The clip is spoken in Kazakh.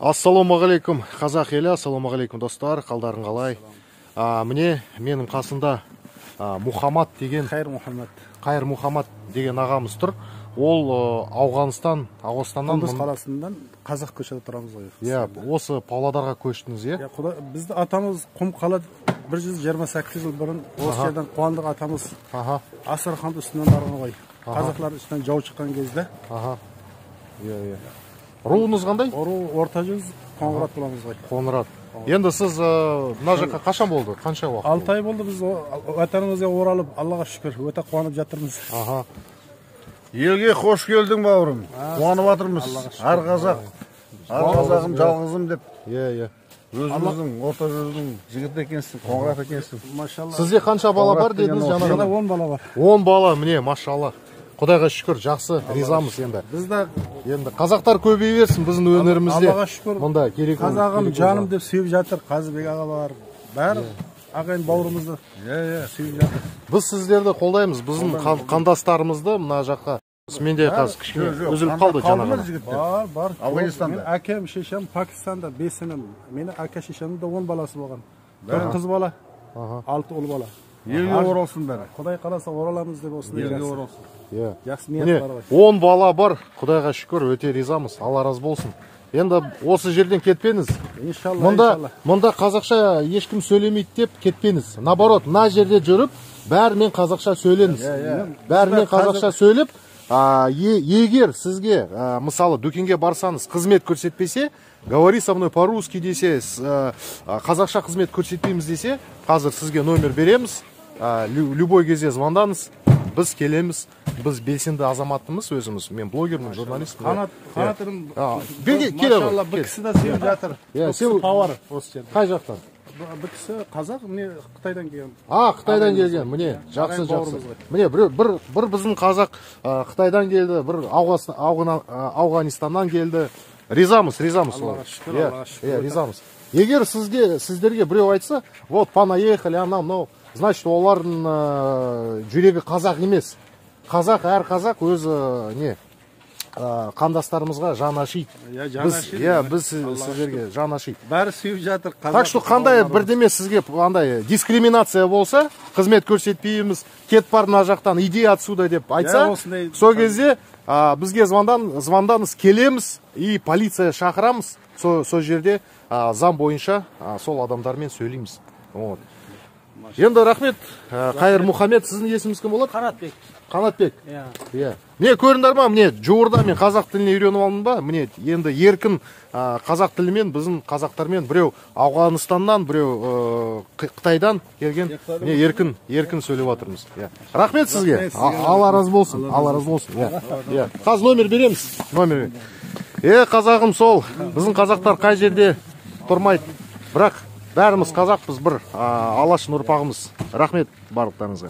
Ассалаумағалейкум қазақ елі, ассалаумағалейкум достар, қалдарың қалай? Міне менің қасында Мұхаммад деген Қайыр Мұхаммад деген ағамыз тұр. Ол Ауғанстаннан Құндыз қаласынан Қазақ көшеде тұрамыз ғой. Иә, осы Павлодарға көштіңіз, иә? Бізді атамыз құм қала 128 жыл бұрын осы жерден Қуандық атамыз Асарханды үстінен барған ғой. Қазақтар үстінен жау шыққан кезде. Иә. Руыңыз қандай? Орта жүз Қоңырат боламыз ғой. Қоңырат. Енді сіз мына жаққа қашан болды? Қанша уақыт? 6 ай болды біз ватанымызға оралып, Аллаға шүкір, өте қуанып жатырмыз. Елге қош келдің бауырым. Қуанып жатырмыз. Ар қазағым жалғызым деп. Иә. Өзіміздің орта жүздің жігіті екенсің, Қоңырат екенсің. Машалла. Сізде қанша бала бар дедіңіз жаңа? 10 бала бар. 10 бала, міне, машалла. Құдайға шүкір, жақсы, ризамыз енді. Бізді енді қазақтар көбейе берсін біздің өнерімізде. Аллаға шүкір. Мұнда керек. Қазағым жаным деп сүйіп жатыр. Қазыбек аға бар. Бәрі ағайын бауырымызды сүйіп жатыр. Біз сіздерді қолдаймыз. Біздің қандастарымызды мына жаққа. Менде қазір кішкене үзіліп қалды жаңа. Бар. Ауғанстанда. Әкем, шешем Пакистанда 5 інім. Менің әке шешемнің де 10 баласы болған. 4 қыз бала, 6 ұл бала. Елге оралсын бәрі. Құдай қаласа ораламыз деп осындай елге оралсын. Жақсы ниет бар ғой. 10 бала бар. Құдайға шүкір, өте ризамыз. Алла разы болсын. Енді осы жерден кетпеңіз. Иншалла. Мұнда қазақша ешкім сөйлемейді деп кетпеңіз. Наоборот, мына жерде жүріп, бәрімен қазақша сөйлеңіз. Бәрімен қазақша сөйлеп, егер сізге, мысалы, дүкенге барсаңыз, қызмет көрсетпесе, говори со мной по-русски десе, қазақша қызмет көрсетпейміз десе, қазір сізге номер береміз. Любой кезде звондаңыз, біз келеміз. Біз белсенді азаматтымыз өзіміз. Мен блогермін, журналистпін. Қанатырым, машалла, бір кісі де сүйіп жатыр. Пауар осы жерде. Қай жақтан? Бір кісі қазақ, міне Қытайдан келген. Қытайдан келген, міне, жақсы. Міне, бір біздің қазақ Қытайдан келді, бір Ауғанистаннан келді. Ризамыз. Аллаға шүкір. Ризамыз. Егер сіздерге біреу айтса, вот, понаехали, анау, значит, олардың жүрегі қазақ емес. Әр қазақ өзі қандастарымызға жан ашиды. Біз сіздерге жан ашиды. Бәрі сүйіп жатыр. Так что қандай бірдеме сізге андай дискриминация болса, қызмет көрсетпейміз, кет бар мына жақтан, иди отсюда деп айтса, сол кезде бізге звондаңыз, келеміз и полиция шақырамыз. Сол жерде заң бойынша сол адамдармен сөйлейміз. Енді рахмет. Қайыр Мұхаммед, сіздің есіміңіз кім болады? Қанатбек. Иә. Міне көріңдер ма, міне жуырда мен қазақ тіліне үйреніп алдым ба? Міне енді еркін қазақ тілімен біздің қазақтармен біреу Ауғанстаннан, біреу Қытайдан келген. Міне еркін сөйлеп жатырмыз. Рахмет сізге. Алла разы болсын. Қазір номер береміз. Қазағым сол. Біздің қазақтар қай жерде тұрмайды. Бірақ бәріміз қазақпыз, бір алашын ұрпағымыз. Рахмет барлықтарыңызға.